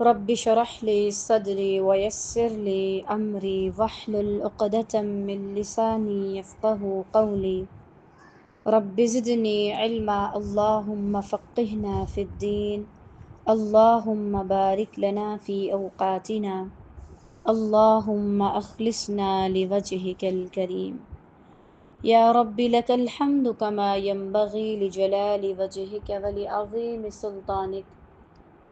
رب اشرح لي صدري ويسر لي أمري واحلل عقدة من لساني يفقهوا قولي رب زدني علما اللهم فقهنا في الدين اللهم بارك لنا في أوقاتنا اللهم أخلصنا لوجهك الكريم يا رب لك الحمد كما ينبغي لجلال وجهك ولعظيم سلطانك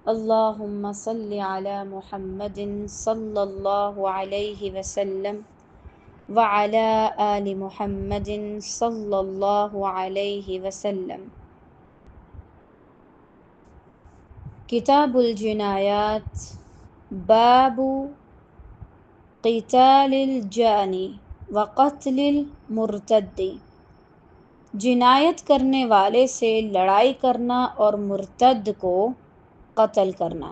اللهم صل على محمد صلی اللہ علیہ وسلم وعلى آل محمد صلی اللہ علیہ وسلم۔ کتاب الجنایات، باب قتال الجانی وقتل المرتد، جنایت کرنے والے سے لڑائی کرنا اور مرتد کو قتل کرنا۔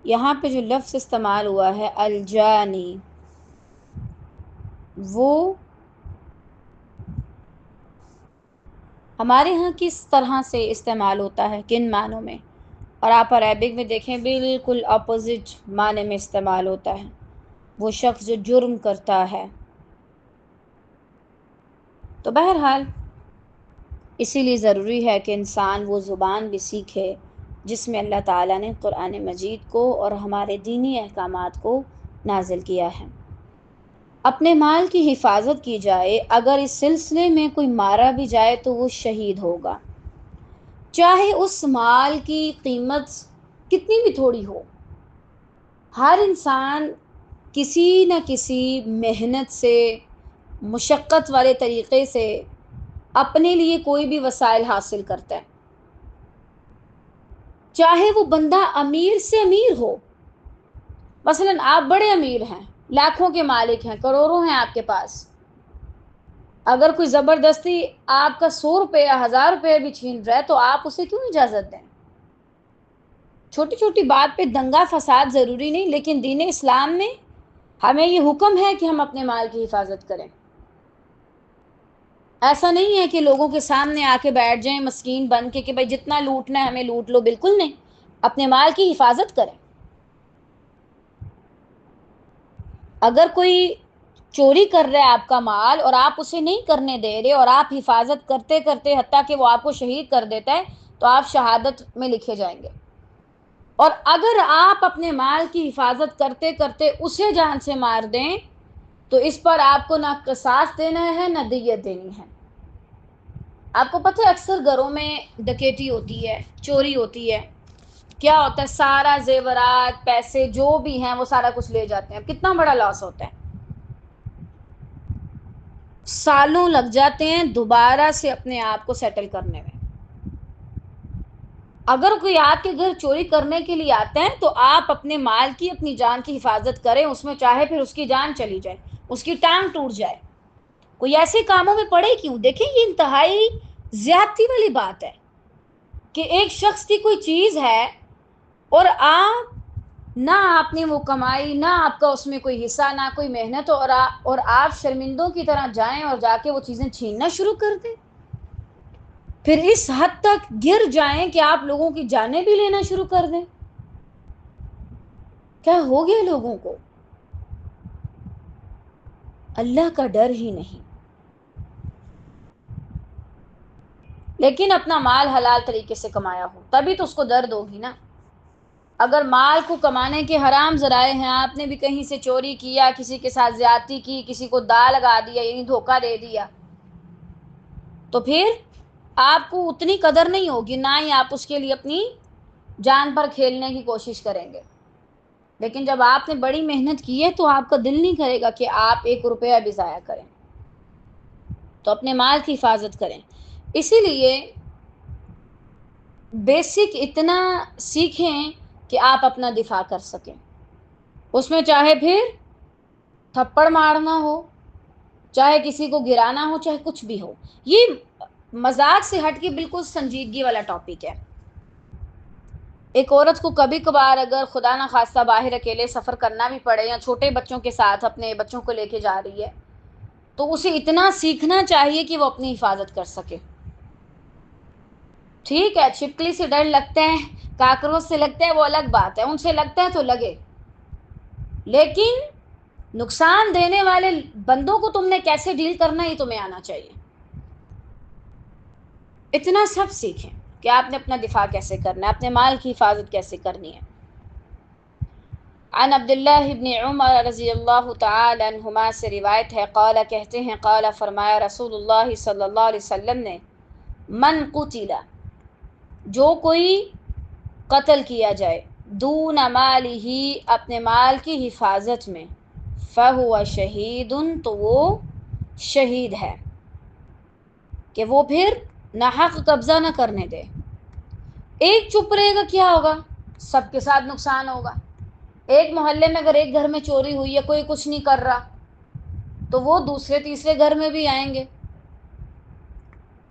یہاں پہ جو لفظ استعمال ہوا ہے الجانی، وہ ہمارے ہاں کس طرح سے استعمال ہوتا ہے، کن معنوں میں، اور آپ عربک میں دیکھیں بالکل اپوزٹ معنی میں استعمال ہوتا ہے، وہ شخص جو جرم کرتا ہے۔ تو بہرحال اسی لیے ضروری ہے کہ انسان وہ زبان بھی سیکھے جس میں اللہ تعالیٰ نے قرآن مجید کو اور ہمارے دینی احکامات کو نازل کیا ہے۔ اپنے مال کی حفاظت کی جائے، اگر اس سلسلے میں کوئی مارا بھی جائے تو وہ شہید ہوگا، چاہے اس مال کی قیمت کتنی بھی تھوڑی ہو۔ ہر انسان کسی نہ کسی محنت سے، مشقت والے طریقے سے اپنے لیے کوئی بھی وسائل حاصل کرتا ہے، چاہے وہ بندہ امیر سے امیر ہو۔ مثلا آپ بڑے امیر ہیں، لاکھوں کے مالک ہیں، کروڑوں ہیں آپ کے پاس، اگر کوئی زبردستی آپ کا 100 روپے یا 1000 روپے بھی چھین رہا ہے تو آپ اسے کیوں اجازت دیں؟ چھوٹی چھوٹی بات پہ دنگا فساد ضروری نہیں، لیکن دین اسلام میں ہمیں یہ حکم ہے کہ ہم اپنے مال کی حفاظت کریں۔ ایسا نہیں ہے کہ لوگوں کے سامنے آ کے بیٹھ جائیں مسکین بن کے کہ بھائی جتنا لوٹنا ہے ہمیں لوٹ لو، بالکل نہیں، اپنے مال کی حفاظت کریں۔ اگر کوئی چوری کر رہا ہے آپ کا مال اور آپ اسے نہیں کرنے دے رہے اور آپ حفاظت کرتے کرتے حتیٰ کہ وہ آپ کو شہید کر دیتا ہے تو آپ شہادت میں لکھے جائیں گے۔ اور اگر آپ اپنے مال کی حفاظت کرتے کرتے اسے جان سے مار دیں تو اس پر آپ کو نہ قصاص دینا ہے نہ دیت دینی ہے۔ آپ کو پتہ ہے اکثر گھروں میں ڈکیتی ہوتی ہے، چوری ہوتی ہے، کیا ہوتا ہے سارا زیورات، پیسے جو بھی ہیں وہ سارا کچھ لے جاتے ہیں، کتنا بڑا لاس ہوتا ہے، سالوں لگ جاتے ہیں دوبارہ سے اپنے آپ کو سیٹل کرنے میں۔ اگر کوئی آپ کے گھر چوری کرنے کے لیے آتے ہیں تو آپ اپنے مال کی، اپنی جان کی حفاظت کریں، اس میں چاہے پھر اس کی جان چلی جائے، اس کی ٹانگ ٹوٹ جائے، کوئی ایسے کاموں میں پڑے کیوں؟ دیکھیں یہ انتہائی زیادتی والی بات ہے کہ ایک شخص کی کوئی چیز ہے اور آپ نہ آپ نے وہ کمائی، نہ آپ کا اس میں کوئی حصہ، نہ کوئی محنت، اور آپ شرمندوں کی طرح جائیں اور جا کے وہ چیزیں چھیننا شروع کر دیں، پھر اس حد تک گر جائیں کہ آپ لوگوں کی جانیں بھی لینا شروع کر دیں۔ کیا ہو گیا لوگوں کو؟ اللہ کا ڈر ہی نہیں۔ لیکن اپنا مال حلال طریقے سے کمایا ہو تبھی تو اس کو درد ہوگی نا۔ اگر مال کو کمانے کے حرام ذرائع ہیں، آپ نے بھی کہیں سے چوری کیا، کسی کے ساتھ زیادتی کی، کسی کو دا لگا دیا یعنی دھوکہ دے دیا، تو پھر آپ کو اتنی قدر نہیں ہوگی، نہ ہی آپ اس کے لیے اپنی جان پر کھیلنے کی کوشش کریں گے۔ لیکن جب آپ نے بڑی محنت کی ہے تو آپ کا دل نہیں کرے گا کہ آپ 1 روپیہ بھی ضائع کریں، تو اپنے مال کی حفاظت کریں۔ اسی لیے بیسک اتنا سیکھیں کہ آپ اپنا دفاع کر سکیں، اس میں چاہے پھر تھپڑ مارنا ہو، چاہے کسی کو گرانا ہو، چاہے کچھ بھی ہو۔ یہ مذاق سے ہٹ کے بالکل سنجیدگی والا ٹاپک ہے۔ ایک عورت کو کبھی کبھار اگر خدا نہ خواستہ باہر اکیلے سفر کرنا بھی پڑے یا چھوٹے بچوں کے ساتھ اپنے بچوں کو لے کے جا رہی ہے تو اسے اتنا سیکھنا چاہیے کہ وہ اپنی حفاظت کر سکے۔ ٹھیک ہے چھپکلی سے ڈر لگتا ہے، کاکروچ سے لگتا ہے وہ الگ بات ہے، ان سے لگتا ہے تو لگے، لیکن نقصان دینے والے بندوں کو تم نے کیسے ڈیل کرنا یہ تمہیں آنا چاہیے۔ اتنا سب سیکھیں کہ آپ نے اپنا دفاع کیسے کرنا ہے، اپنے مال کی حفاظت کیسے کرنی ہے۔ عن عبداللہ ابن عمر رضی اللہ تعالی عنہما سے روایت ہے، قال کہتے ہیں، قال فرمایا رسول اللہ صلی اللہ علیہ وسلم نے، من قتل جو کوئی قتل کیا جائے، دون مالہ اپنے مال کی حفاظت میں، فہو شہید تو وہ شہید ہے، کہ وہ پھر ناحق قبضہ نہ کرنے دے۔ ایک چپ رہے گا کیا ہوگا؟ سب کے ساتھ نقصان ہوگا۔ ایک محلے میں اگر ایک گھر میں چوری ہوئی ہے، کوئی کچھ نہیں کر رہا، تو وہ دوسرے تیسرے گھر میں بھی آئیں گے۔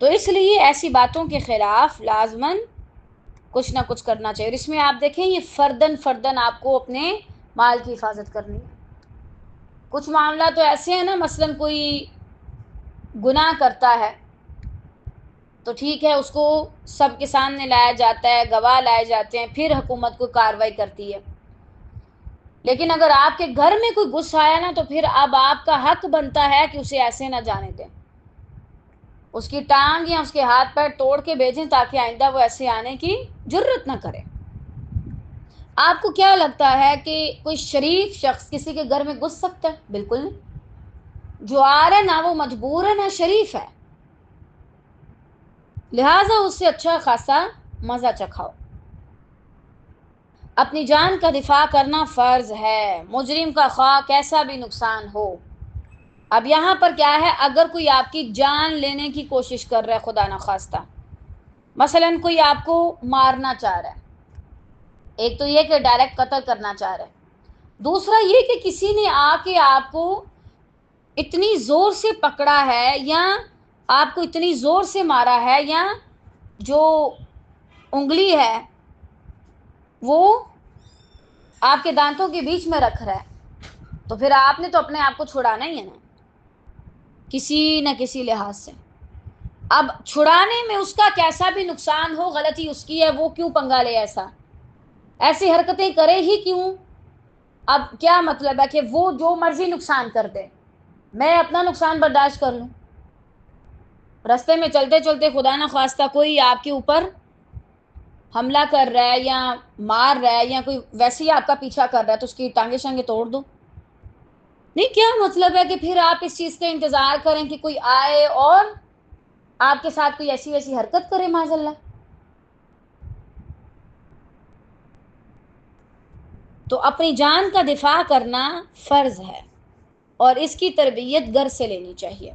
تو اس لیے ایسی باتوں کے خلاف لازماً کچھ نہ کچھ کرنا چاہیے۔ اور اس میں آپ دیکھیں یہ فرداً آپ کو اپنے مال کی حفاظت کرنی ہے۔ کچھ معاملہ تو ایسے ہیں نا، مثلاً کوئی گناہ کرتا ہے تو ٹھیک ہے، اس کو سب کے سامنے لایا جاتا ہے، گواہ لائے جاتے ہیں، پھر حکومت کو کارروائی کرتی ہے۔ لیکن اگر آپ کے گھر میں کوئی گھس آیا نا، تو پھر اب آپ کا حق بنتا ہے کہ اسے ایسے نہ جانے دیں، اس کی ٹانگ یا اس کے ہاتھ پیر توڑ کے بھیجیں تاکہ آئندہ وہ ایسے آنے کی جرت نہ کرے۔ آپ کو کیا لگتا ہے کہ کوئی شریف شخص کسی کے گھر میں گھس سکتا ہے؟ بالکل نہیں۔ جو آ رہا ہے نہ وہ مجبور ہے نہ شریف ہے، لہٰذا اس سے اچھا خاصا مزہ چکھاؤ۔ اپنی جان کا دفاع کرنا فرض ہے، مجرم کا خواہ کیسا بھی نقصان ہو۔ اب یہاں پر کیا ہے، اگر کوئی آپ کی جان لینے کی کوشش کر رہا ہے خدا نخواستہ، مثلا کوئی آپ کو مارنا چاہ رہا ہے، ایک تو یہ کہ ڈائریکٹ قتل کرنا چاہ رہا ہے، دوسرا یہ کہ کسی نے آ کے آپ کو اتنی زور سے پکڑا ہے یا آپ کو اتنی زور سے مارا ہے، یا جو انگلی ہے وہ آپ کے دانتوں کے بیچ میں رکھ رہا ہے، تو پھر آپ نے تو اپنے آپ کو چھڑانا ہی ہے نا کسی نہ کسی لحاظ سے۔ اب چھڑانے میں اس کا کیسا بھی نقصان ہو، غلطی اس کی ہے، وہ کیوں پنگا لے، ایسی حرکتیں کرے ہی کیوں؟ اب کیا مطلب ہے کہ وہ جو مرضی نقصان کر دے، میں اپنا نقصان برداشت کر لوں؟ رستے میں چلتے چلتے خدا نہ خواستہ کوئی آپ کے اوپر حملہ کر رہا ہے یا مار رہا ہے، یا کوئی ویسے ہی آپ کا پیچھا کر رہا ہے، تو اس کی ٹانگیں شانگیں توڑ دو؟ نہیں، کیا مطلب ہے کہ پھر آپ اس چیز کا انتظار کریں کہ کوئی آئے اور آپ کے ساتھ کوئی ایسی ویسی حرکت کرے معاذ اللہ؟ تو اپنی جان کا دفاع کرنا فرض ہے، اور اس کی تربیت گھر سے لینی چاہیے۔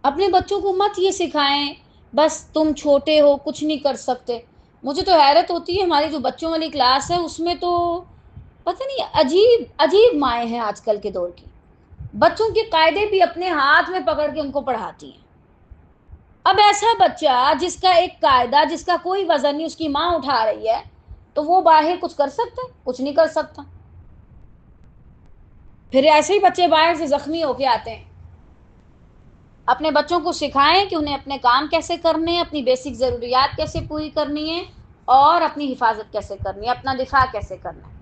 اپنے بچوں کو مت یہ سکھائیں بس تم چھوٹے ہو کچھ نہیں کر سکتے۔ مجھے تو حیرت ہوتی ہے، ہماری جو بچوں والی کلاس ہے اس میں تو پتہ نہیں عجیب عجیب مائیں ہیں آج کل کے دور کی، بچوں کے قاعدے بھی اپنے ہاتھ میں پکڑ کے ان کو پڑھاتی ہیں۔ اب ایسا بچہ جس کا ایک قاعدہ، جس کا کوئی وزن نہیں، اس کی ماں اٹھا رہی ہے، تو وہ باہر کچھ کر سکتا ہے؟ کچھ نہیں کر سکتا۔ پھر ایسے ہی بچے باہر سے زخمی ہو کے آتے ہیں۔ اپنے بچوں کو سکھائیں کہ انہیں اپنے کام کیسے کرنے ہیں، اپنی بیسک ضروریات کیسے پوری کرنی ہے، اور اپنی حفاظت کیسے کرنی ہے، اپنا دفاع کیسے کرنا ہے۔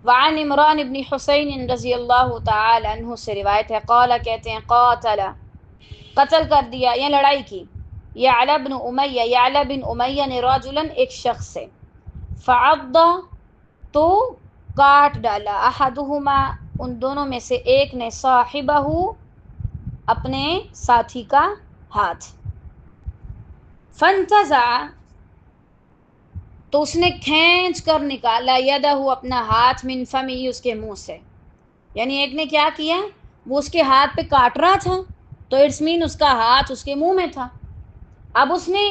وعن عمران ابن حسین رضی اللہ تعالی عنہ سے روایت ہے، قال کہتے ہیں، قتل کر دیا یا لڑائی کی، یعلا بن امیہ، یعلا بن امیہ نے رجلا ایک شخص سے، فعض تو کاٹ ڈالا، احدہما ان دونوں میں سے ایک نے، صاحبہ اپنے ساتھی کا ہاتھ، فانتزع تو اس نے کھینچ کر نکالا، یدہ اپنا ہاتھ، من فمی اس کے منہ سے، یعنی ایک نے کیا کیا، وہ اس کے ہاتھ پہ کاٹ رہا تھا تو اٹس مین اس کا ہاتھ اس کے منہ میں تھا، اب اس نے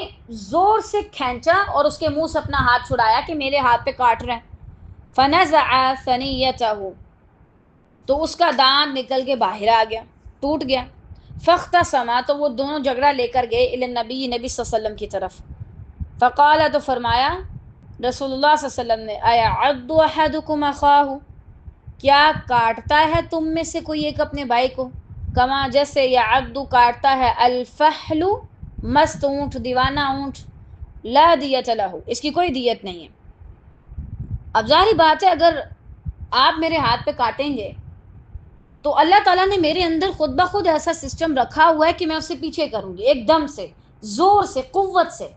زور سے کھینچا اور اس کے منہ سے اپنا ہاتھ چھڑایا کہ میرے ہاتھ پہ کاٹ رہا ہے، فنزع ثنیتہ تو اس کا دانت نکل کے باہر آ گیا، ٹوٹ گیا، فاختصما تو وہ دونوں جھگڑا لے کر گئے، الی النبی، نبی صلی اللہ علیہ وسلم کی طرف، فقال تو فرمایا رسول اللہ صلی اللہ علیہ وسلم نے، ایعض احدکم اخاہ کیا کاٹتا ہے تم میں سے کوئی ایک اپنے بھائی کو، کما جیسے یعض کاٹتا ہے، الفحل مست اونٹ، دیوانہ اونٹ، لا دیت لہ، اس کی کوئی دیت نہیں ہے۔ اب ظاہری بات ہے اگر آپ میرے ہاتھ پہ کاٹیں گے تو اللہ تعالیٰ نے میرے اندر خود بخود ایسا سسٹم رکھا ہوا ہے کہ میں اسے پیچھے کروں گی، ایک دم سے، زور سے، قوت سے۔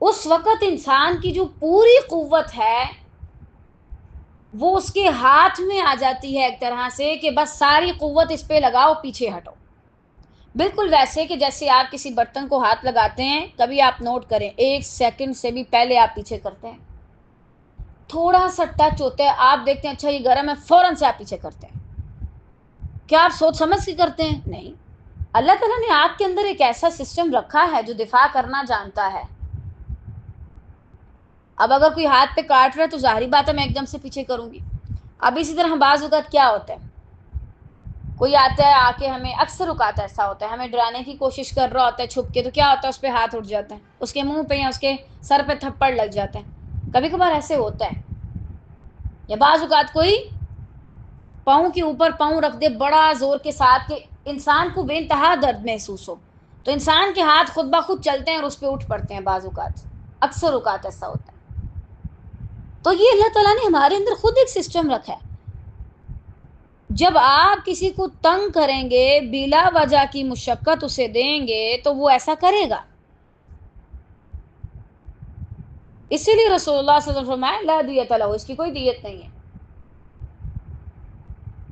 اس وقت انسان کی جو پوری قوت ہے وہ اس کے ہاتھ میں آ جاتی ہے ایک طرح سے کہ بس ساری قوت اس پہ لگاؤ، پیچھے ہٹو۔ بالکل ویسے کہ جیسے آپ کسی برتن کو ہاتھ لگاتے ہیں، کبھی آپ نوٹ کریں 1 سیکنڈ سے بھی پہلے آپ پیچھے کرتے ہیں، تھوڑا سا ٹچ ہوتا ہے، آپ دیکھتے ہیں اچھا یہ گرم ہے، فوراً سے آپ پیچھے کرتے ہیں۔ کیا آپ سوچ سمجھ کے کرتے ہیں؟ نہیں۔ اللہ تعالیٰ نے آپ کے اندر ایک ایسا سسٹم رکھا ہے جو دفاع کرنا جانتا ہے۔ اب اگر کوئی ہاتھ پہ کاٹ رہا ہے تو ظاہری بات ہے میں ایک دم سے پیچھے کروں گی۔ اب اسی طرح بعض اوقات کیا ہوتا ہے، کوئی آتا ہے آ کے ہمیں، اکثر اوقات ایسا ہوتا ہے ہمیں ڈرانے کی کوشش کر رہا ہوتا ہے چھپ کے، تو کیا ہوتا ہے اس پہ ہاتھ اٹھ جاتا ہے، اس کے منہ پہ یا اس کے سر پہ تھپڑ لگ جاتا ہے۔ کبھی کبھار ایسے ہوتا ہے۔ یا بعض اوقات کوئی پاؤں کے اوپر پاؤں رکھ دے بڑا زور کے ساتھ کہ انسان کو بے انتہا درد محسوس ہو، تو انسان کے ہاتھ خود بخود چلتے ہیں اور اس پہ اٹھ پڑتے ہیں بعض اوقات، اکثر اوقات ایسا ہوتا ہے۔ تو یہ اللہ تعالیٰ نے ہمارے اندر خود ایک سسٹم رکھا ہے، جب آپ کسی کو تنگ کریں گے، بلا وجہ کی مشقت اسے دیں گے تو وہ ایسا کرے گا۔ اسی لیے رسول اللہ صلی اللہ علیہ وسلم فرمایا لا دیت لہ، اس کی کوئی دیت نہیں ہے۔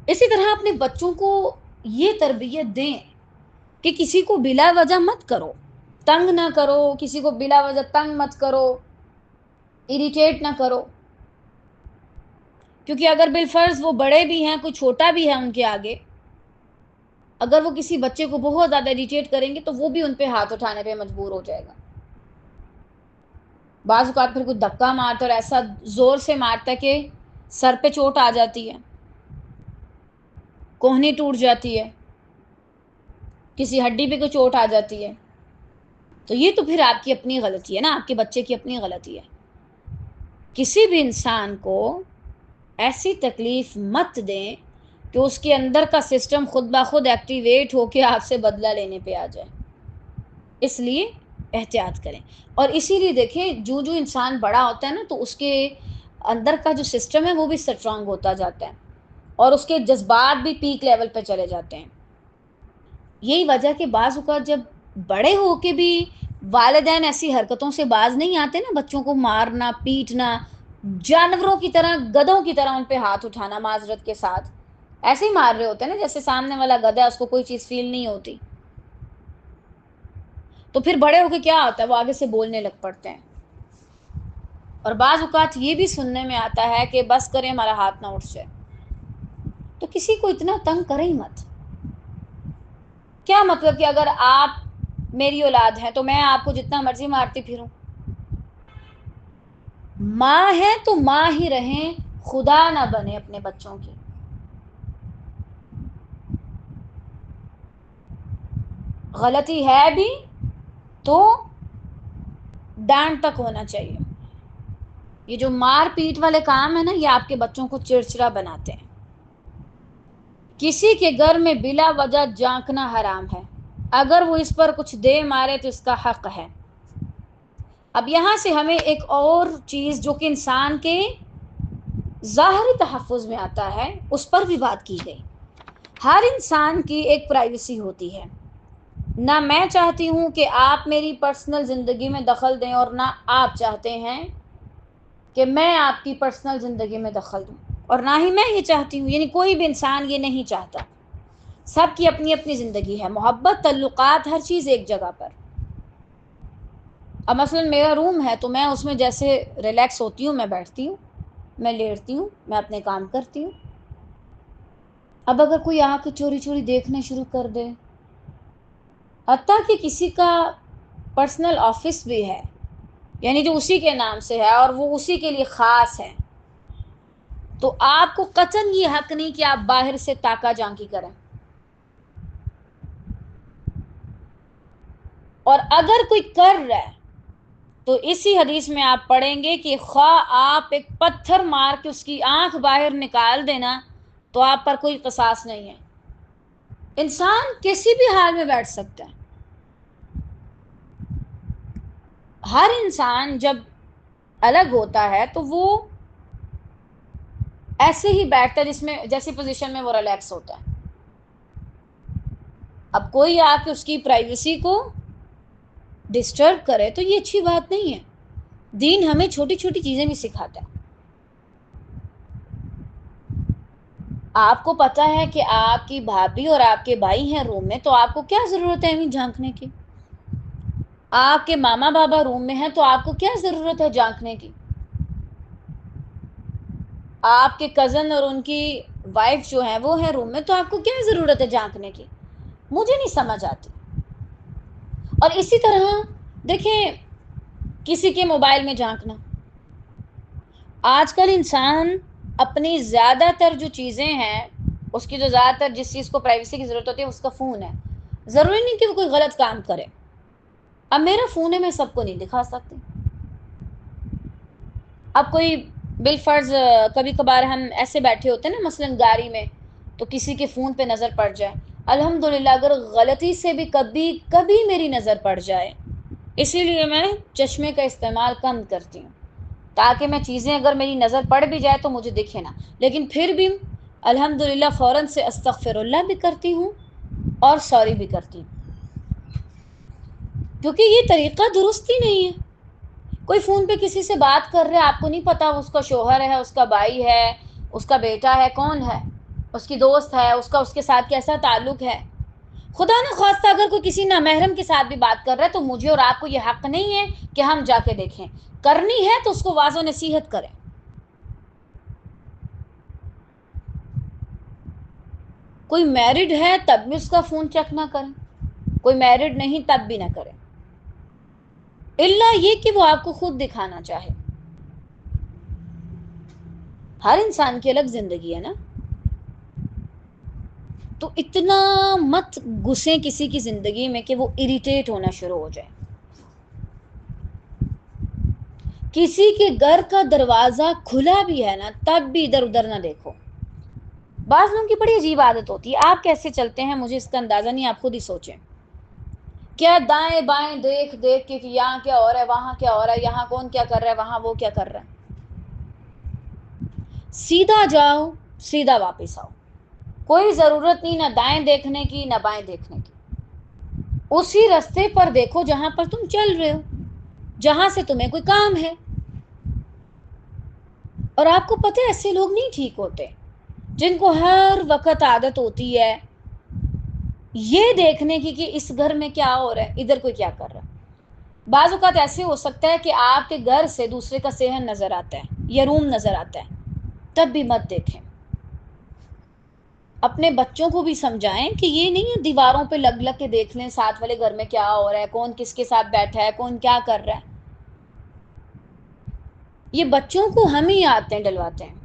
اسی طرح اپنے بچوں کو یہ تربیت دیں کہ کسی کو بلا وجہ مت کرو، تنگ نہ کرو، کسی کو بلا وجہ تنگ مت کرو، اریٹیٹ نہ کرو، کیونکہ اگر بالفرض وہ بڑے بھی ہیں، کوئی چھوٹا بھی ہے ان کے آگے، اگر وہ کسی بچے کو بہت زیادہ اریٹیٹ کریں گے تو وہ بھی ان پہ ہاتھ اٹھانے پہ مجبور ہو جائے گا۔ بعض اوقات پھر کوئی دھکا مارتا اور ایسا زور سے مارتا کہ سر پہ چوٹ آ جاتی ہے، کوہنی ٹوٹ جاتی ہے، کسی ہڈی پہ کوئی چوٹ آ جاتی ہے، تو یہ تو پھر آپ کی اپنی غلطی ہے نا، آپ کے بچے کی اپنی غلطی ہے۔ کسی بھی انسان کو ایسی تکلیف مت دیں کہ اس کے اندر کا سسٹم خود بخود ایکٹیویٹ ہو کے آپ سے بدلہ لینے پہ آ جائے۔ اس لیے احتیاط کریں۔ اور اسی لیے دیکھیں جو انسان بڑا ہوتا ہے نا تو اس کے اندر کا جو سسٹم ہے وہ بھی اسٹرانگ ہوتا جاتا ہے اور اس کے جذبات بھی پیک لیول پہ چلے جاتے ہیں۔ یہی وجہ کہ بعض اوقات جب بڑے ہو کے بھی والدین ایسی حرکتوں سے باز نہیں آتے نا، بچوں کو مارنا، پیٹنا، جانوروں کی طرح، گدھوں کی طرح ان پہ ہاتھ اٹھانا معذرت کے ساتھ، ایسے ہی مار رہے ہوتے ہیں نا جیسے سامنے والا گدھا ہے، اس کو کوئی چیز فیل نہیں ہوتی، تو پھر بڑے ہو کے کیا ہوتا ہے وہ آگے سے بولنے لگ پڑتے ہیں۔ اور بعض اوقات یہ بھی سننے میں آتا ہے کہ بس کریں ہمارا ہاتھ نہ اٹھ جائے، تو کسی کو اتنا تنگ کریں ہی مت۔ کیا مطلب کہ اگر آپ میری اولاد ہیں تو میں آپ کو جتنا مرضی مارتی پھروں؟ ماں ہے تو ماں ہی رہیں، خدا نہ بنے اپنے بچوں کی۔ غلطی ہے بھی تو ڈانٹ تک ہونا چاہیے۔ یہ جو مار پیٹ والے کام ہے نا یہ آپ کے بچوں کو چڑچڑا بناتے ہیں۔ کسی کے گھر میں بلا وجہ جھانکنا حرام ہے، اگر وہ اس پر کچھ دے مارے تو اس کا حق ہے۔ اب یہاں سے ہمیں ایک اور چیز جو کہ انسان کے ظاہری تحفظ میں آتا ہے اس پر بھی بات کی گئی۔ ہر انسان کی ایک پرائیویسی ہوتی ہے، نہ میں چاہتی ہوں کہ آپ میری پرسنل زندگی میں دخل دیں اور نہ آپ چاہتے ہیں کہ میں آپ کی پرسنل زندگی میں دخل دوں، اور نہ ہی میں یہ چاہتی ہوں، یعنی کوئی بھی انسان یہ نہیں چاہتا۔ سب کی اپنی اپنی زندگی ہے، محبت، تعلقات، ہر چیز ایک جگہ پر۔ اب مثلا میرا روم ہے تو میں اس میں جیسے ریلیکس ہوتی ہوں، میں بیٹھتی ہوں، میں لیٹتی ہوں، میں اپنے کام کرتی ہوں۔ اب اگر کوئی آ کے چوری چوری دیکھنا شروع کر دے، حتیٰ کہ کسی کا پرسنل آفس بھی ہے، یعنی جو اسی کے نام سے ہے اور وہ اسی کے لیے خاص ہے، تو آپ کو قطعاً یہ حق نہیں کہ آپ باہر سے تاکہ جھانکی کریں۔ اور اگر کوئی کر رہا ہے تو اسی حدیث میں آپ پڑھیں گے کہ خواہ آپ ایک پتھر مار کے اس کی آنکھ باہر نکال دینا تو آپ پر کوئی قصاص نہیں ہے۔ انسان کسی بھی حال میں بیٹھ سکتا ہے۔ ہر انسان جب الگ ہوتا ہے تو وہ ایسے ہی بیٹھتا ہے جس میں جیسی پوزیشن میں وہ ریلیکس ہوتا ہے. اب کوئی آ کے اس کی پرائیویسی کو ڈسٹرب کرے تو یہ اچھی بات نہیں ہے. دین ہمیں چھوٹی چھوٹی چیزیں بھی سکھاتا ہے. آپ کو پتا ہے کہ آپ کی بھابھی اور آپ کے بھائی ہیں روم میں، تو آپ کو کیا ضرورت ہے ابھی جھانکنے کی؟ آپ کے ماما بابا روم میں ہیں تو آپ کو کیا ضرورت ہے جھانکنے کی؟ آپ کے کزن اور ان کی وائف جو ہیں وہ ہیں روم میں، تو آپ کو کیا ضرورت ہے جھانکنے کی؟ مجھے نہیں سمجھ آتی. اور اسی طرح دیکھیں کسی کے موبائل میں جھانکنا. آج کل انسان اپنی زیادہ تر جو چیزیں ہیں اس کی جو زیادہ تر جس چیز کو پرائیویسی کی ضرورت ہوتی ہے اس کا فون ہے. ضروری نہیں کہ وہ کوئی غلط کام کرے. اب میرا فون ہے، میں سب کو نہیں دکھا سکتی. اب کوئی بالفرض کبھی کبھار ہم ایسے بیٹھے ہوتے ہیں نا، مثلاً گاڑی میں، تو کسی کے فون پہ نظر پڑ جائے. الحمدللہ اگر غلطی سے بھی کبھی کبھی میری نظر پڑ جائے، اسی لیے میں چشمے کا استعمال کم کرتی ہوں، تاکہ میں چیزیں اگر میری نظر پڑ بھی جائے تو مجھے دکھے نا. لیکن پھر بھی الحمدللہ فوراً سے استغفر اللہ بھی کرتی ہوں اور سوری بھی کرتی ہوں، کیونکہ یہ طریقہ درست ہی نہیں ہے. کوئی فون پہ کسی سے بات کر رہے، آپ کو نہیں پتا اس کا شوہر ہے، اس کا بھائی ہے، اس کا بیٹا ہے، کون ہے، اس کی دوست ہے، اس کے ساتھ کیسا تعلق ہے. خدا نہ خواستہ اگر کوئی کسی نامحرم کے ساتھ بھی بات کر رہا ہے تو مجھے اور آپ کو یہ حق نہیں ہے کہ ہم جا کے دیکھیں. کرنی ہے تو اس کو واضح نصیحت کریں. کوئی میرڈ ہے تب بھی اس کا فون چیک نہ کریں، کوئی میرڈ نہیں تب بھی نہ کریں، الا یہ کہ وہ آپ کو خود دکھانا چاہے. ہر انسان کی الگ زندگی ہے نا، تو اتنا مت گھسیں کسی کی زندگی میں کہ وہ اریٹیٹ ہونا شروع ہو جائے. کسی کے گھر کا دروازہ کھلا بھی ہے نا تب بھی ادھر ادھر نہ دیکھو. بعض لوگوں کی بڑی عجیب عادت ہوتی ہے. آپ کیسے چلتے ہیں مجھے اس کا اندازہ نہیں، آپ خود ہی سوچیں. کیا دائیں بائیں دیکھ دیکھ کے کہ یہاں کیا ہو رہا ہے، وہاں کیا ہو رہا ہے، یہاں کون کیا کر رہا ہے، وہاں وہ کیا کر رہا ہے. سیدھا جاؤ سیدھا واپس آؤ. کوئی ضرورت نہیں نہ دائیں دیکھنے کی نہ بائیں دیکھنے کی. اسی رستے پر دیکھو جہاں پر تم چل رہے ہو، جہاں سے تمہیں کوئی کام ہے. اور آپ کو پتہ ہے ایسے لوگ نہیں ٹھیک ہوتے جن کو ہر وقت عادت ہوتی ہے یہ دیکھنے کی کہ اس گھر میں کیا ہو رہا ہے، ادھر کوئی کیا کر رہا ہے. بعض اوقات ایسے ہو سکتا ہے کہ آپ کے گھر سے دوسرے کا صحن نظر آتا ہے یا روم نظر آتا ہے، تب بھی مت دیکھیں. اپنے بچوں کو بھی سمجھائیں کہ یہ نہیں ہے دیواروں پہ لگ لگ کے دیکھ لیں ساتھ والے گھر میں کیا ہو رہا ہے، کون کس کے ساتھ بیٹھا ہے، کون کیا کر رہا ہے. یہ بچوں کو ہم ہی عادتیں ڈلواتے ہیں.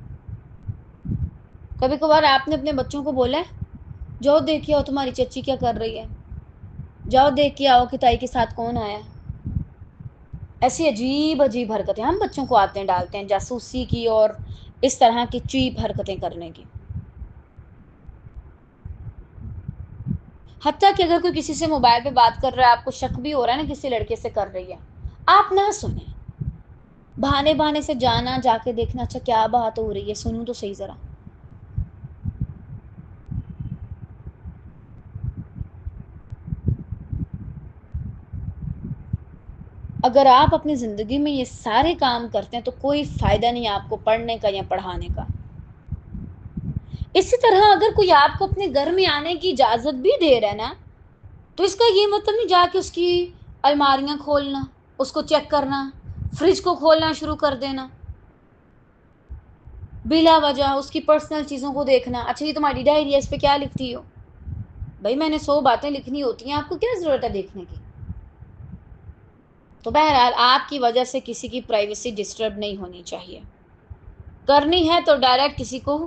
کبھی کبھار آپ نے اپنے بچوں کو بولا ہے جاؤ دیکھ کے آؤ تمہاری چچی کیا کر رہی ہے، جاؤ دیکھ کے آؤ کہ تائی کے ساتھ کون آیا. ایسی عجیب عجیب حرکتیں ہم بچوں کو عادتیں ڈالتے ہیں، جاسوسی کی اور اس طرح کی چیپ حرکتیں کرنے کی. حتیٰ کہ اگر کوئی کسی سے موبائل پہ بات کر رہا ہے، آپ کو شک بھی ہو رہا ہے نا کسی لڑکے سے کر رہی ہے، آپ نہ سنیں. بہانے بہانے سے جانا، جا کے دیکھنا اچھا کیا بات ہو رہی ہے، سنوں تو صحیح ذرا. اگر آپ اپنی زندگی میں یہ سارے کام کرتے ہیں تو کوئی فائدہ نہیں آپ کو پڑھنے کا یا پڑھانے کا. اسی طرح اگر کوئی آپ کو اپنے گھر میں آنے کی اجازت بھی دے رہا ہے نا، تو اس کا یہ مطلب نہیں جا کے اس کی الماریاں کھولنا، اس کو چیک کرنا، فریج کو کھولنا شروع کر دینا بلا وجہ، اس کی پرسنل چیزوں کو دیکھنا. اچھا یہ تمہاری ڈائری ہے، اس پہ کیا لکھتی ہو؟ بھائی میں نے 100 باتیں لکھنی ہوتی ہیں، آپ کو کیا ضرورت ہے دیکھنے کی؟ تو بہرحال آپ کی وجہ سے کسی کی پرائیویسی ڈسٹرب نہیں ہونی چاہیے. کرنی ہے تو ڈائریکٹ کسی کو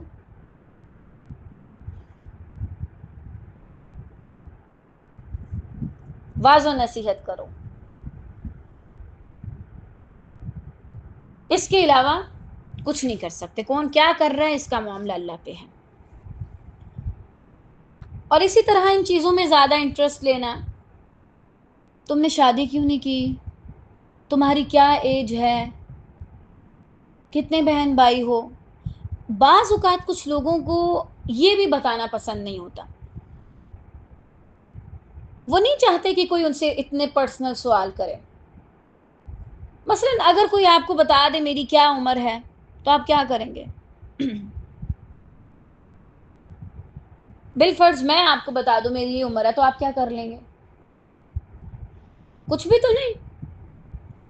واضح نصیحت کرو. اس کے علاوہ کچھ نہیں کر سکتے. کون کیا کر رہا ہے اس کا معاملہ اللہ پہ ہے. اور اسی طرح ان چیزوں میں زیادہ انٹرسٹ لینا، تم نے شادی کیوں نہیں کی، تمہاری کیا ایج ہے، کتنے بہن بھائی ہو. بعض اوقات کچھ لوگوں کو یہ بھی بتانا پسند نہیں ہوتا. وہ نہیں چاہتے کہ کوئی ان سے اتنے پرسنل سوال کرے. مثلا اگر کوئی آپ کو بتا دے میری کیا عمر ہے تو آپ کیا کریں گے؟ بالفرض میں آپ کو بتا دوں میری یہ عمر ہے تو آپ کیا کر لیں گے؟ کچھ بھی تو نہیں.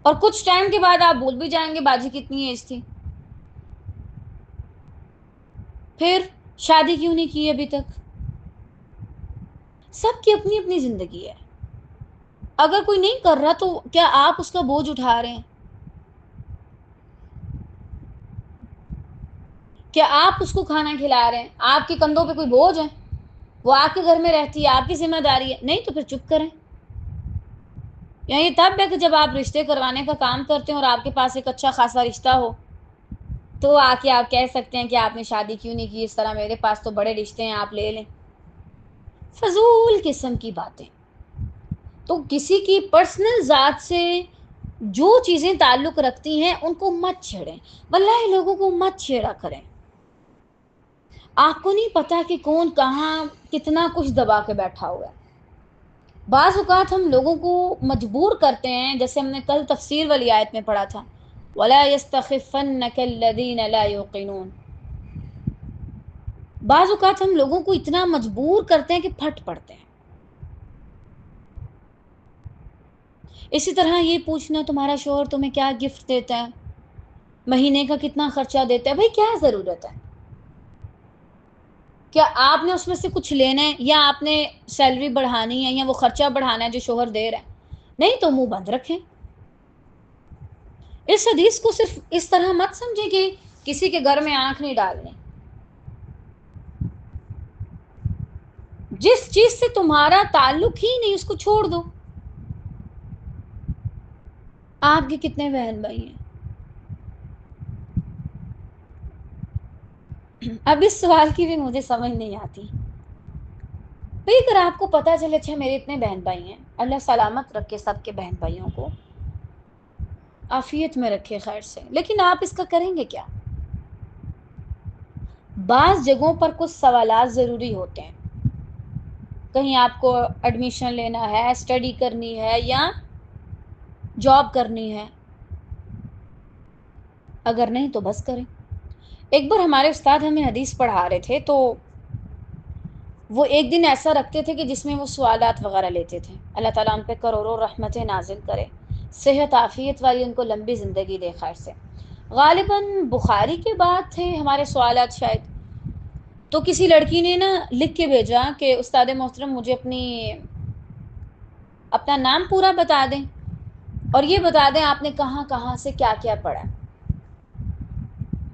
اور کچھ ٹائم کے بعد آپ بھول بھی جائیں گے باجی کتنی ایج تھی. پھر شادی کیوں نہیں کی ابھی تک؟ سب کی اپنی اپنی زندگی ہے. اگر کوئی نہیں کر رہا تو کیا آپ اس کا بوجھ اٹھا رہے ہیں؟ کیا آپ اس کو کھانا کھلا رہے ہیں؟ آپ کے کندھوں پہ کوئی بوجھ ہے؟ وہ آپ کے گھر میں رہتی ہے، آپ کی ذمہ داری ہے. نہیں تو پھر چپ کریں. یہ تب ہے کہ جب آپ رشتے کروانے کا کام کرتے ہیں اور آپ کے پاس ایک اچھا خاصا رشتہ ہو تو آ کے آپ کہہ سکتے ہیں کہ آپ نے شادی کیوں نہیں کی، اس طرح میرے پاس تو بڑے رشتے ہیں، آپ لے لیں. فضول قسم کی باتیں. تو کسی کی پرسنل ذات سے جو چیزیں تعلق رکھتی ہیں ان کو مت چھیڑیں. واللہ لوگوں کو مت چھیڑا کریں. آپ کو نہیں پتا کہ کون کہاں کتنا کچھ دبا کے بیٹھا ہوا ہے. بعض اوقات ہم لوگوں کو مجبور کرتے ہیں، جیسے ہم نے کل تفسیر والی آیت میں پڑھا تھا وَلَا يَسْتَخِفَّنَّكَ الَّذِينَ لَا يُوقِنُونَ. بعض اوقات ہم لوگوں کو اتنا مجبور کرتے ہیں کہ پھٹ پڑتے ہیں. اسی طرح یہ پوچھنا تمہارا شوہر تمہیں کیا گفٹ دیتا ہے، مہینے کا کتنا خرچہ دیتا ہے. بھائی کیا ضرورت ہے؟ کیا آپ نے اس میں سے کچھ لینا ہے، یا آپ نے سیلری بڑھانی ہے، یا وہ خرچہ بڑھانا ہے جو شوہر دے رہا ہے؟ نہیں تو منہ بند رکھیں. اس حدیث کو صرف اس طرح مت سمجھیں کہ کسی کے گھر میں آنکھ نہیں ڈالنی. جس چیز سے تمہارا تعلق ہی نہیں اس کو چھوڑ دو. آپ کے کتنے بہن بھائی ہیں؟ اب اس سوال کی بھی مجھے سمجھ نہیں آتی. بھئی اگر آپ کو پتا چلے اچھا میرے اتنے بہن بھائی ہیں، اللہ سلامت رکھے سب کے بہن بھائیوں کو، عافیت میں رکھے خیر سے، لیکن آپ اس کا کریں گے کیا؟ بعض جگہوں پر کچھ سوالات ضروری ہوتے ہیں. کہیں آپ کو ایڈمیشن لینا ہے، اسٹڈی کرنی ہے، یا جاب کرنی ہے. اگر نہیں تو بس کریں. ایک بار ہمارے استاد ہمیں حدیث پڑھا رہے تھے تو وہ ایک دن ایسا رکھتے تھے کہ جس میں وہ سوالات وغیرہ لیتے تھے. اللہ تعالیٰ ان پہ کروڑوں رحمتیں نازل کرے، صحت عافیت والی ان کو لمبی زندگی دے خیر سے. غالباً بخاری کے بعد تھے ہمارے سوالات شاید. تو کسی لڑکی نے نا لکھ کے بھیجا کہ استاد محترم مجھے اپنا نام پورا بتا دیں اور یہ بتا دیں آپ نے کہاں کہاں سے کیا کیا پڑھا.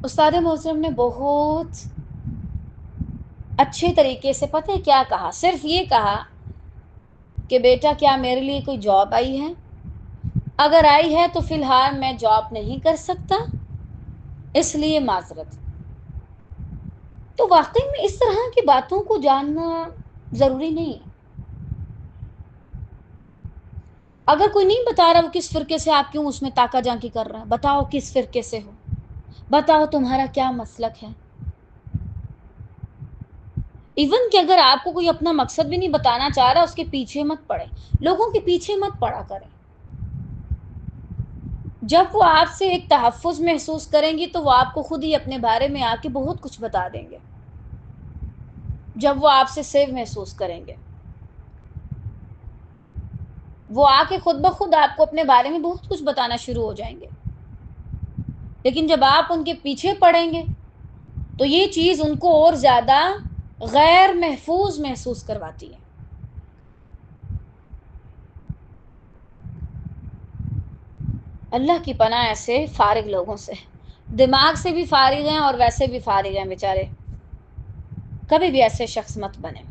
استاد محترم نے بہت اچھے طریقے سے پتہ ہے کیا کہا؟ صرف یہ کہا کہ بیٹا کیا میرے لیے کوئی جاب آئی ہے؟ اگر آئی ہے تو فی الحال میں جاب نہیں کر سکتا، اس لیے معذرت. تو واقعی میں اس طرح کی باتوں کو جاننا ضروری نہیں ہے. اگر کوئی نہیں بتا رہا وہ کس فرقے سے، آپ کیوں اس میں تاکہ جانکی کر رہے ہیں؟ بتاؤ کس فرقے سے ہو، بتاؤ تمہارا کیا مسلک ہے. ایون کہ اگر آپ کو کوئی اپنا مقصد بھی نہیں بتانا چاہ رہا اس کے پیچھے مت پڑے. لوگوں کے پیچھے مت پڑا کریں. جب وہ آپ سے ایک تحفظ محسوس کریں گی تو وہ آپ کو خود ہی اپنے بارے میں آ کے بہت کچھ بتا دیں گے. جب وہ آپ سے سیو محسوس کریں گے وہ آ کے خود بخود آپ کو اپنے بارے میں بہت کچھ بتانا شروع ہو جائیں گے. لیکن جب آپ ان کے پیچھے پڑیں گے تو یہ چیز ان کو اور زیادہ غیر محفوظ محسوس کرواتی ہے. اللہ کی پناہ ایسے فارغ لوگوں سے، دماغ سے بھی فارغ ہیں اور ویسے بھی فارغ ہیں بیچارے. کبھی بھی ایسے شخص مت بنے.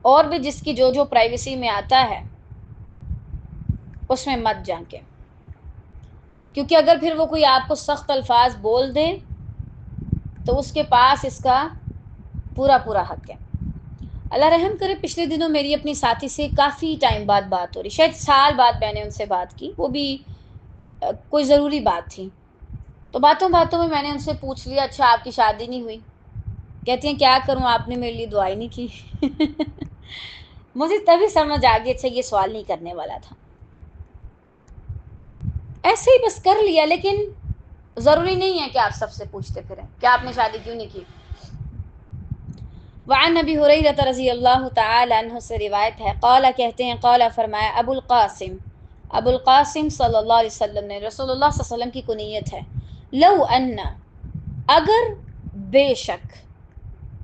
اور بھی جس کی جو جو پرائیویسی میں آتا ہے اس میں مت جھانکیں، کیونکہ اگر پھر وہ کوئی آپ کو سخت الفاظ بول دے تو اس کے پاس اس کا پورا پورا حق ہے. اللہ رحم کرے، پچھلے دنوں میری اپنی ساتھی سے کافی ٹائم بعد بات ہو رہی، شاید سال بعد میں نے ان سے بات کی، وہ بھی کوئی ضروری بات تھی. تو باتوں باتوں میں نے ان سے پوچھ لیا اچھا آپ کی شادی نہیں ہوئی؟ کہتی ہیں کیا کروں، آپ نے میرے لیے دعا ہی نہیں کی. مجھے تبھی سمجھ آ گئی اچھا یہ سوال نہیں کرنے والا تھا، ایسے ہی بس کر لیا. لیکن ضروری نہیں ہے کہ آپ سب سے پوچھتے پھریں کہ آپ نے شادی کیوں نہیں کی. وعن ابی ہریرہ رضی اللہ تعالی عنہ سے روایت ہے، قال کہتے ہیں، قال فرمایا، ابو القاسم صلی اللہ علیہ وسلم نے، رسول اللہ صلی اللہ علیہ وسلم کی کنیت ہے، لو ان، اگر، بے شک،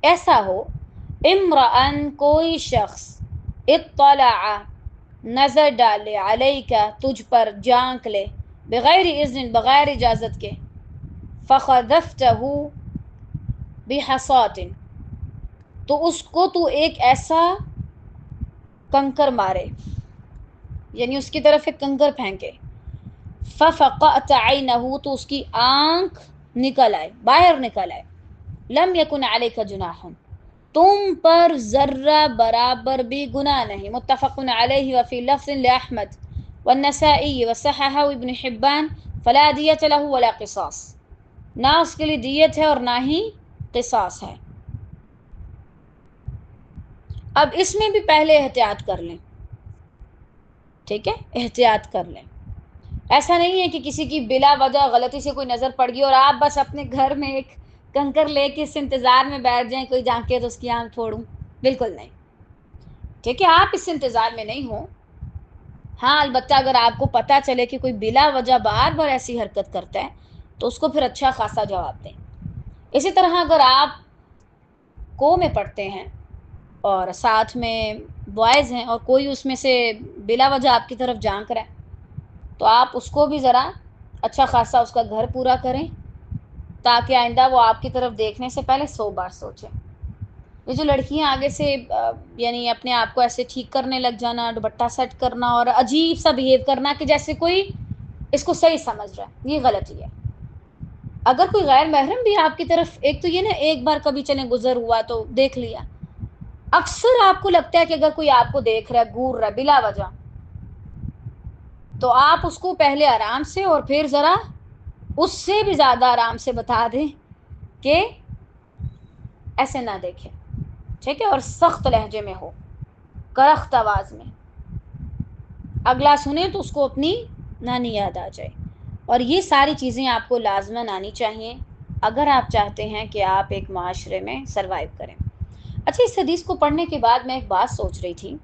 ایسا ہو، امرأن، کوئی شخص، اطلع، نظر ڈالے، علیکا، تجھ پر، جانک لے، بغیر اذن، بغیر اجازت کے، فخذفتہ بحصاۃ، تو اس کو تو ایک ایسا کنکر مارے، یعنی اس کی طرف ایک کنکر پھینکے، ففقعت عینہ، تو اس کی آنکھ نکل آئے، باہر نکل آئے، لم یکن علیک جناح، تم پر ذرہ برابر بھی گناہ نہیں. متفق علیہ وفی لفظ لأحمد والنسائی وصححہ ابن حبان، فلا دیت لہ ولا قصاص، نہ اس کے لیے دیت ہے اور نہ ہی قصاص ہے. اب اس میں بھی پہلے احتیاط کر لیں، ٹھیک ہے، احتیاط کر لیں. ایسا نہیں ہے کہ کسی کی بلا وجہ غلطی سے کوئی نظر پڑ گئی اور آپ بس اپنے گھر میں ایک کنکر لے کے اس انتظار میں بیٹھ جائیں کوئی جھانکے تو اس کی آنکھ پھوڑوں، بالکل نہیں. ٹھیک ہے، آپ اس انتظار میں نہیں ہوں. ہاں البتہ اگر آپ کو پتہ چلے کہ کوئی بلا وجہ بار بار ایسی حرکت کرتا ہے تو اس کو پھر اچھا خاصا جواب دیں. اسی طرح اگر آپ کو میں پڑھتے ہیں اور ساتھ میں بوائز ہیں اور کوئی اس میں سے بلا وجہ آپ کی طرف جھانک رہا ہے تو آپ اس کو بھی ذرا اچھا خاصا اس کا گھر پورا کریں تاکہ آئندہ وہ آپ کی طرف دیکھنے سے پہلے 100 بار سوچیں. یہ جو لڑکیاں آگے سے یعنی اپنے آپ کو ایسے ٹھیک کرنے لگ جانا، دوپٹہ سیٹ کرنا اور عجیب سا بہیو کرنا کہ جیسے کوئی اس کو صحیح سمجھ رہا ہے، یہ غلطی ہے. اگر کوئی غیر محرم بھی آپ کی طرف، ایک تو یہ نا ایک بار کبھی چلیں گزر ہوا تو دیکھ لیا، اکثر آپ کو لگتا ہے کہ اگر کوئی آپ کو دیکھ رہا ہے، گور رہا ہے بلا وجہ، تو آپ اس کو پہلے آرام سے اور پھر ذرا اس سے بھی زیادہ آرام سے بتا دیں کہ ایسے نہ دیکھیں، ٹھیک ہے، اور سخت لہجے میں ہو، کرخت آواز میں، اگلا سنیں تو اس کو اپنی نانی یاد آ جائے. اور یہ ساری چیزیں آپ کو لازماً آنی چاہیے اگر آپ چاہتے ہیں کہ آپ ایک معاشرے میں سروائیو کریں. اچھا، اس حدیث کو پڑھنے کے بعد میں ایک بات سوچ رہی تھی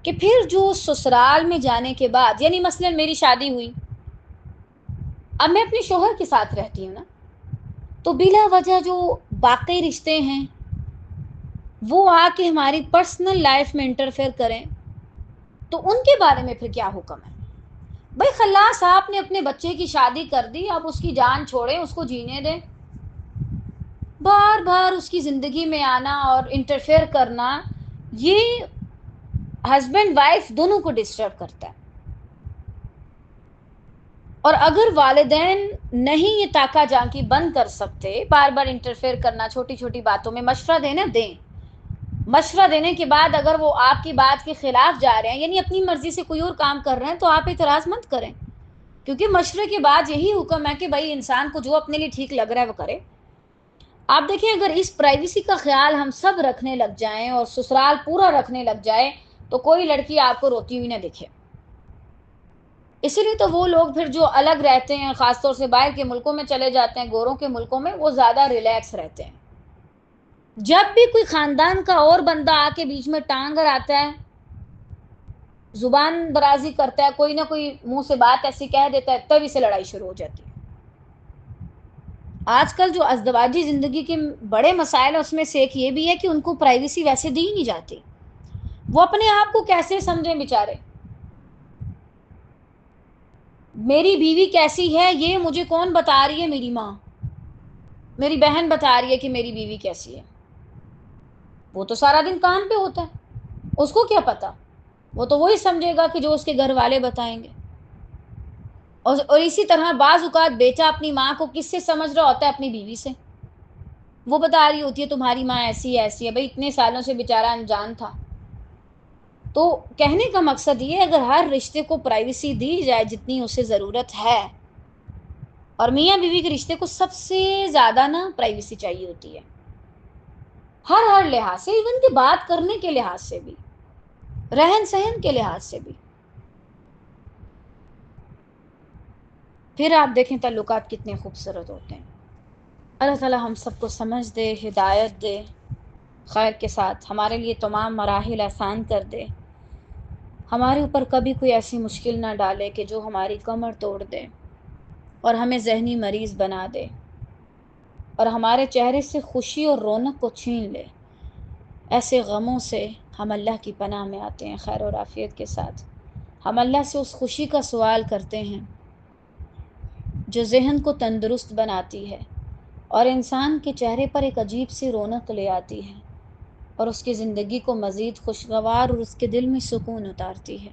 کہ پھر جو سسرال میں جانے کے بعد، یعنی مثلا میری شادی ہوئی، اب میں اپنے شوہر کے ساتھ رہتی ہوں نا، تو بلا وجہ جو باقی رشتے ہیں وہ آ کے ہماری پرسنل لائف میں انٹرفیئر کریں تو ان کے بارے میں پھر کیا حکم ہے؟ بھائی خلاص آپ نے اپنے بچے کی شادی کر دی، آپ اس کی جان چھوڑیں، اس کو جینے دیں. بار بار اس کی زندگی میں آنا اور انٹرفیئر کرنا یہ ہسبینڈ وائف دونوں کو ڈسٹرب کرتا ہے. اور اگر والدین نہیں یہ تاکہ جانکی بند کر سکتے، بار بار انٹرفیئر کرنا، چھوٹی چھوٹی باتوں میں مشورہ دینا دیں، مشورہ دینے کے بعد اگر وہ آپ کی بات کے خلاف جا رہے ہیں، یعنی اپنی مرضی سے کوئی اور کام کر رہے ہیں، تو آپ اعتراض مت کریں، کیونکہ مشورے کے بعد یہی حکم ہے کہ بھائی انسان کو جو اپنے لیے ٹھیک لگ رہا ہے وہ کرے. آپ دیکھیں اگر اس پرائیویسی کا خیال ہم سب رکھنے لگ جائیں اور سسرال پورا رکھنے لگ جائے تو کوئی لڑکی آپ کو روتی ہوئی نہ دکھے. اسی لیے تو وہ لوگ پھر جو الگ رہتے ہیں، خاص طور سے باہر کے ملکوں میں چلے جاتے ہیں، گوروں کے ملکوں میں، وہ زیادہ ریلیکس رہتے ہیں. جب بھی کوئی خاندان کا اور بندہ آ کے بیچ میں ٹانگ آتا ہے، زبان درازی کرتا ہے، کوئی نہ کوئی منہ سے بات ایسی کہہ دیتا ہے، تب اسے لڑائی شروع ہو جاتی ہے. آج کل جو ازدواجی زندگی کے بڑے مسائل ہیں اس میں سے ایک یہ بھی ہے کہ ان کو پرائیویسی ویسے دی نہیں جاتی. وہ اپنے آپ کو کیسے سمجھیں بیچارے، میری بیوی کیسی ہے یہ مجھے کون بتا رہی ہے؟ میری ماں، میری بہن بتا رہی ہے کہ میری بیوی کیسی ہے. وہ تو سارا دن کام پہ ہوتا ہے، اس کو کیا پتا، وہ تو وہی سمجھے گا کہ جو اس کے گھر والے بتائیں گے. اور اسی طرح بعض اوقات بیٹا اپنی ماں کو کس سے سمجھ رہا ہوتا ہے؟ اپنی بیوی سے. وہ بتا رہی ہوتی ہے تمہاری ماں ایسی ہے، بھائی اتنے سالوں سے بیچارہ انجان تھا. تو کہنے کا مقصد یہ ہے اگر ہر رشتے کو پرائیویسی دی جائے جتنی اسے ضرورت ہے، اور میاں بیوی کے رشتے کو سب سے زیادہ نا پرائیویسی چاہیے ہوتی ہے، ہر لحاظ سے، ایون کہ بات کرنے کے لحاظ سے بھی، رہن سہن کے لحاظ سے بھی. پھر آپ دیکھیں تعلقات کتنے خوبصورت ہوتے ہیں. اللہ تعالیٰ ہم سب کو سمجھ دے، ہدایت دے، خیر کے ساتھ ہمارے لیے تمام مراحل آسان کر دے، ہمارے اوپر کبھی کوئی ایسی مشکل نہ ڈالے کہ جو ہماری کمر توڑ دے اور ہمیں ذہنی مریض بنا دے اور ہمارے چہرے سے خوشی اور رونق کو چھین لے. ایسے غموں سے ہم اللہ کی پناہ میں آتے ہیں خیر اور عافیت کے ساتھ. ہم اللہ سے اس خوشی کا سوال کرتے ہیں جو ذہن کو تندرست بناتی ہے اور انسان کے چہرے پر ایک عجیب سی رونق لے آتی ہے اور اس کی زندگی کو مزید خوشگوار اور اس کے دل میں سکون اتارتی ہے.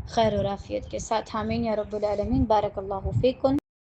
خیر اور عافیت کے ساتھ آمین یا رب العالمین. بارک اللہ فیکم.